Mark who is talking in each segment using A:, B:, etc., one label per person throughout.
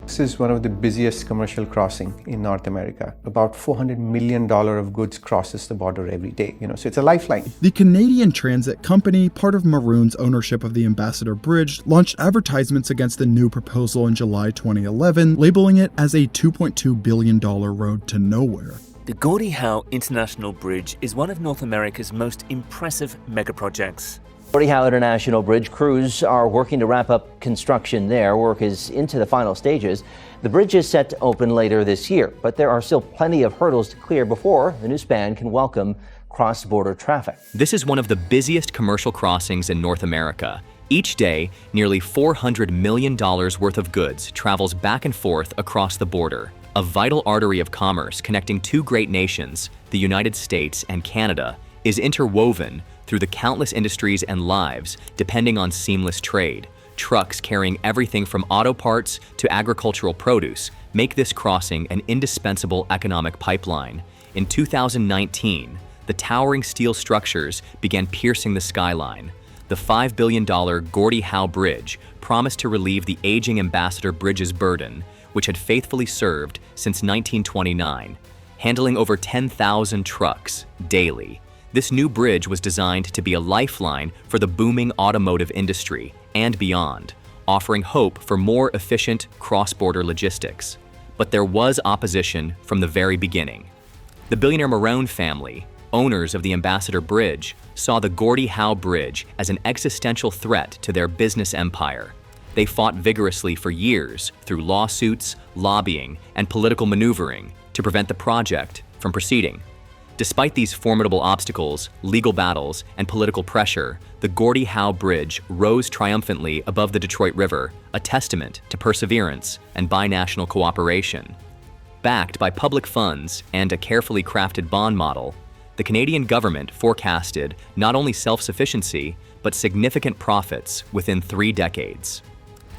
A: This is one of the busiest commercial crossing in North America. About $400 million of goods crosses the border every day, so it's a lifeline.
B: The Canadian Transit Company, part of Maroon's ownership of the Ambassador Bridge, launched advertisements against the new proposal in July 2011, labeling it as a $2.2 billion road to nowhere.
C: The Gordie Howe International Bridge is one of North America's most impressive megaprojects.
D: Gordie Howe International Bridge crews are working to wrap up construction there. Work is into the final stages. The bridge is set to open later this year, but there are still plenty of hurdles to clear before the new span can welcome cross-border traffic.
E: This is one of the busiest commercial crossings in North America. Each day, nearly $400 million worth of goods travels back and forth across the border, a vital artery of commerce connecting two great nations, the United States and Canada, is interwoven through the countless industries and lives depending on seamless trade. Trucks carrying everything from auto parts to agricultural produce make this crossing an indispensable economic pipeline. In 2019, the towering steel structures began piercing the skyline. The $5 billion Gordie Howe Bridge promised to relieve the aging Ambassador Bridge's burden, which had faithfully served since 1929, handling over 10,000 trucks daily. This new bridge was designed to be a lifeline for the booming automotive industry and beyond, offering hope for more efficient cross-border logistics. But there was opposition from the very beginning. The billionaire Maroon family, owners of the Ambassador Bridge, saw the Gordie Howe Bridge as an existential threat to their business empire. They fought vigorously for years through lawsuits, lobbying, and political maneuvering to prevent the project from proceeding. Despite these formidable obstacles, legal battles, and political pressure, the Gordie Howe Bridge rose triumphantly above the Detroit River, a testament to perseverance and binational cooperation. Backed by public funds and a carefully crafted bond model, the Canadian government forecasted not only self-sufficiency, but significant profits within 3 decades.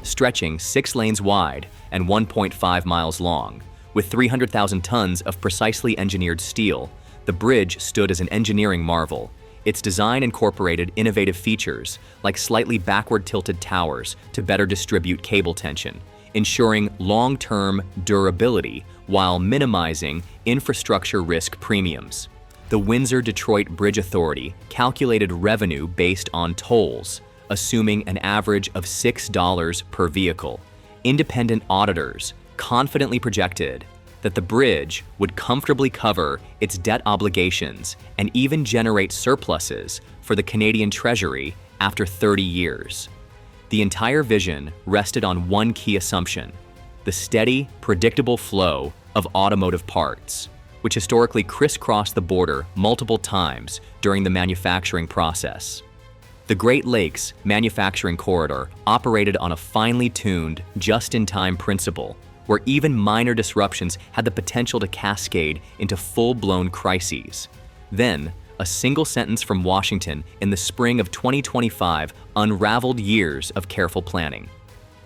E: Stretching 6 lanes wide and 1.5 miles long, with 300,000 tons of precisely engineered steel, the bridge stood as an engineering marvel. Its design incorporated innovative features like slightly backward-tilted towers to better distribute cable tension, ensuring long-term durability while minimizing infrastructure risk premiums. The Windsor-Detroit Bridge Authority calculated revenue based on tolls, assuming an average of $6 per vehicle. Independent auditors confidently projected that the bridge would comfortably cover its debt obligations and even generate surpluses for the Canadian Treasury after 30 years. The entire vision rested on one key assumption: the steady, predictable flow of automotive parts, which historically crisscrossed the border multiple times during the manufacturing process. The Great Lakes Manufacturing Corridor operated on a finely tuned, just-in-time principle, where even minor disruptions had the potential to cascade into full-blown crises. Then, a single sentence from Washington in the spring of 2025 unraveled years of careful planning.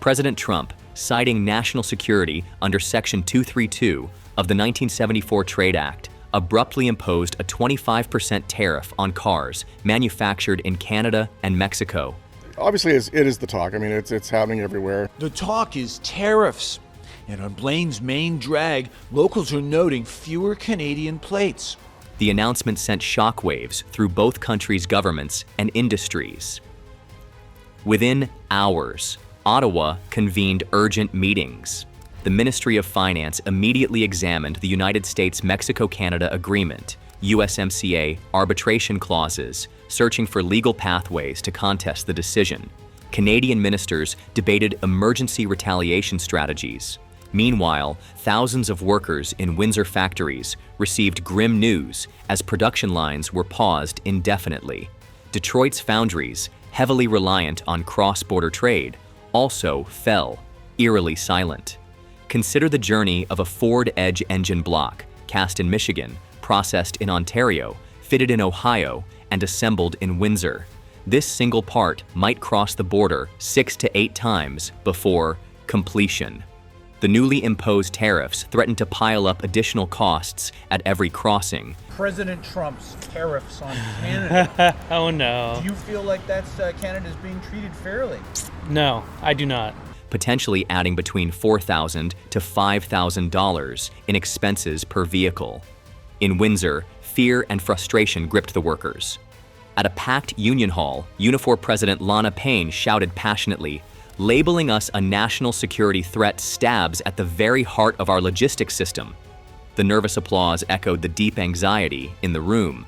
E: President Trump, citing national security under Section 232 of the 1974 Trade Act, abruptly imposed a 25% tariff on cars manufactured in Canada and Mexico.
F: Obviously, it is the talk. I mean, it's happening everywhere.
G: The talk is tariffs. And on Blaine's main drag, locals are noting fewer Canadian plates.
E: The announcement sent shockwaves through both countries' governments and industries. Within hours, Ottawa convened urgent meetings. The Ministry of Finance immediately examined the United States-Mexico-Canada Agreement, USMCA arbitration clauses, searching for legal pathways to contest the decision. Canadian ministers debated emergency retaliation strategies. Meanwhile, thousands of workers in Windsor factories received grim news as production lines were paused indefinitely. Detroit's foundries, heavily reliant on cross-border trade, also fell, eerily silent. Consider the journey of a Ford Edge engine block, cast in Michigan, processed in Ontario, fitted in Ohio, and assembled in Windsor. This single part might cross the border 6 to 8 times before completion. The newly imposed tariffs threatened to pile up additional costs at every crossing.
H: President Trump's tariffs on Canada.
I: Oh no.
H: Do you feel like Canada's being treated fairly?
I: No, I do not.
E: potentially adding between $4,000 to $5,000 in expenses per vehicle. In Windsor, fear and frustration gripped the workers. At a packed union hall, Unifor President Lana Payne shouted passionately, "Labeling us a national security threat stabs at the very heart of our logistics system." The nervous applause echoed the deep anxiety in the room.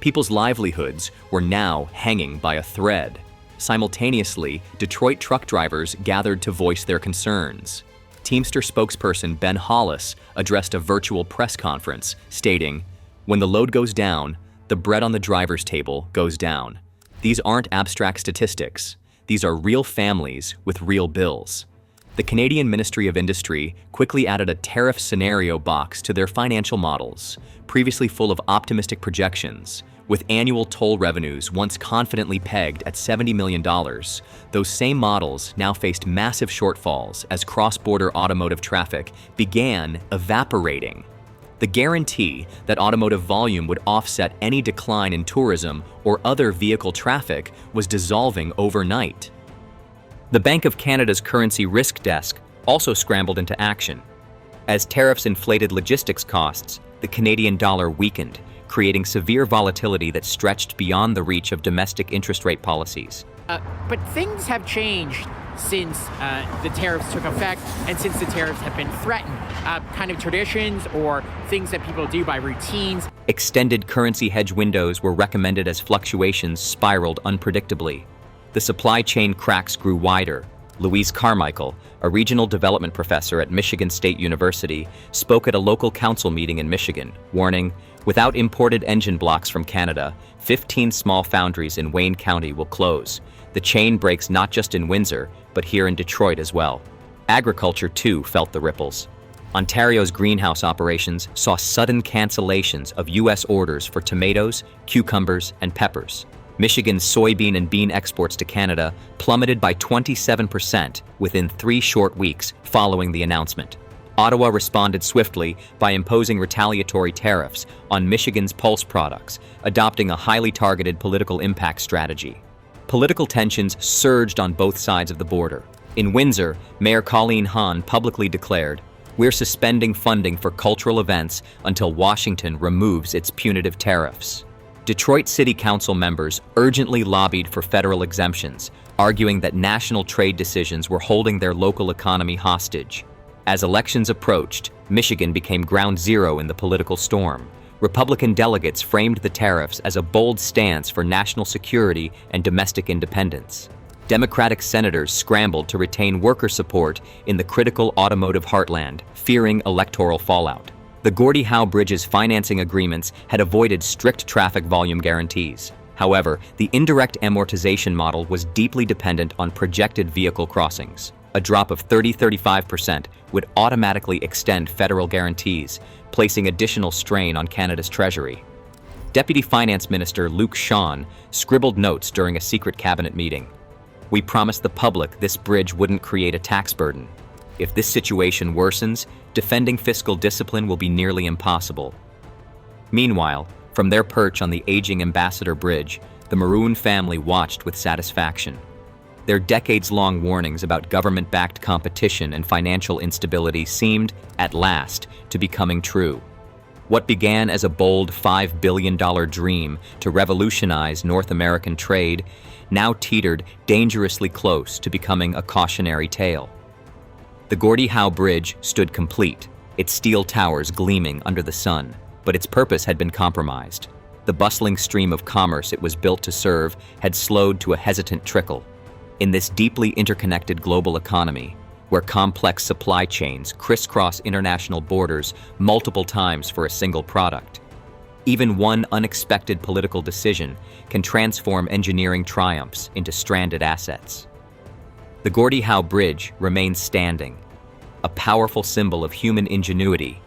E: People's livelihoods were now hanging by a thread. Simultaneously, Detroit truck drivers gathered to voice their concerns. Teamster spokesperson Ben Hollis addressed a virtual press conference, stating, "When the load goes down, the bread on the driver's table goes down. These aren't abstract statistics. These are real families with real bills." The Canadian Ministry of Industry quickly added a tariff scenario box to their financial models, previously full of optimistic projections. With annual toll revenues once confidently pegged at $70 million, those same models now faced massive shortfalls as cross-border automotive traffic began evaporating. The guarantee that automotive volume would offset any decline in tourism or other vehicle traffic was dissolving overnight. The Bank of Canada's Currency Risk Desk also scrambled into action. As tariffs inflated logistics costs, the Canadian dollar weakened, creating severe volatility that stretched beyond the reach of domestic interest rate policies.
I: But things have changed since the tariffs took effect and since the tariffs have been threatened. Kind of traditions or things that people do by routines.
E: Extended currency hedge windows were recommended as fluctuations spiraled unpredictably. The supply chain cracks grew wider. Louise Carmichael, a regional development professor at Michigan State University, spoke at a local council meeting in Michigan, warning, "Without imported engine blocks from Canada, 15 small foundries in Wayne County will close. The chain breaks not just in Windsor, but here in Detroit as well." Agriculture, too, felt the ripples. Ontario's greenhouse operations saw sudden cancellations of U.S. orders for tomatoes, cucumbers, and peppers. Michigan's soybean and bean exports to Canada plummeted by 27% within 3 short weeks following the announcement. Ottawa responded swiftly by imposing retaliatory tariffs on Michigan's pulse products, adopting a highly targeted political impact strategy. Political tensions surged on both sides of the border. In Windsor, Mayor Colleen Hahn publicly declared, "We're suspending funding for cultural events until Washington removes its punitive tariffs." Detroit City Council members urgently lobbied for federal exemptions, arguing that national trade decisions were holding their local economy hostage. As elections approached, Michigan became ground zero in the political storm. Republican delegates framed the tariffs as a bold stance for national security and domestic independence. Democratic senators scrambled to retain worker support in the critical automotive heartland, fearing electoral fallout. The Gordie Howe Bridge's financing agreements had avoided strict traffic volume guarantees. However, the indirect amortization model was deeply dependent on projected vehicle crossings. A drop of 35% would automatically extend federal guarantees, placing additional strain on Canada's treasury. Deputy Finance Minister Luke Shawn scribbled notes during a secret cabinet meeting. "We promised the public this bridge wouldn't create a tax burden. If this situation worsens, defending fiscal discipline will be nearly impossible." Meanwhile, from their perch on the aging Ambassador Bridge, the Maroon family watched with satisfaction. Their decades-long warnings about government-backed competition and financial instability seemed, at last, to be coming true. What began as a bold $5 billion dream to revolutionize North American trade now teetered dangerously close to becoming a cautionary tale. The Gordie Howe Bridge stood complete, its steel towers gleaming under the sun, but its purpose had been compromised. The bustling stream of commerce it was built to serve had slowed to a hesitant trickle. In this deeply interconnected global economy, where complex supply chains crisscross international borders multiple times for a single product, even one unexpected political decision can transform engineering triumphs into stranded assets. The Gordie Howe Bridge remains standing, a powerful symbol of human ingenuity,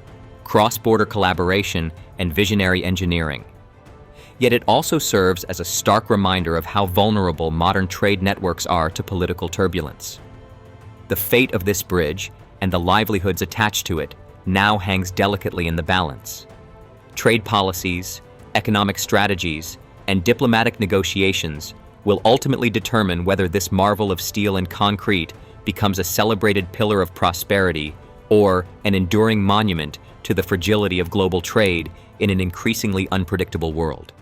E: cross-border collaboration, and visionary engineering. Yet it also serves as a stark reminder of how vulnerable modern trade networks are to political turbulence. The fate of this bridge, and the livelihoods attached to it, now hangs delicately in the balance. Trade policies, economic strategies, and diplomatic negotiations will ultimately determine whether this marvel of steel and concrete becomes a celebrated pillar of prosperity or an enduring monument to the fragility of global trade in an increasingly unpredictable world.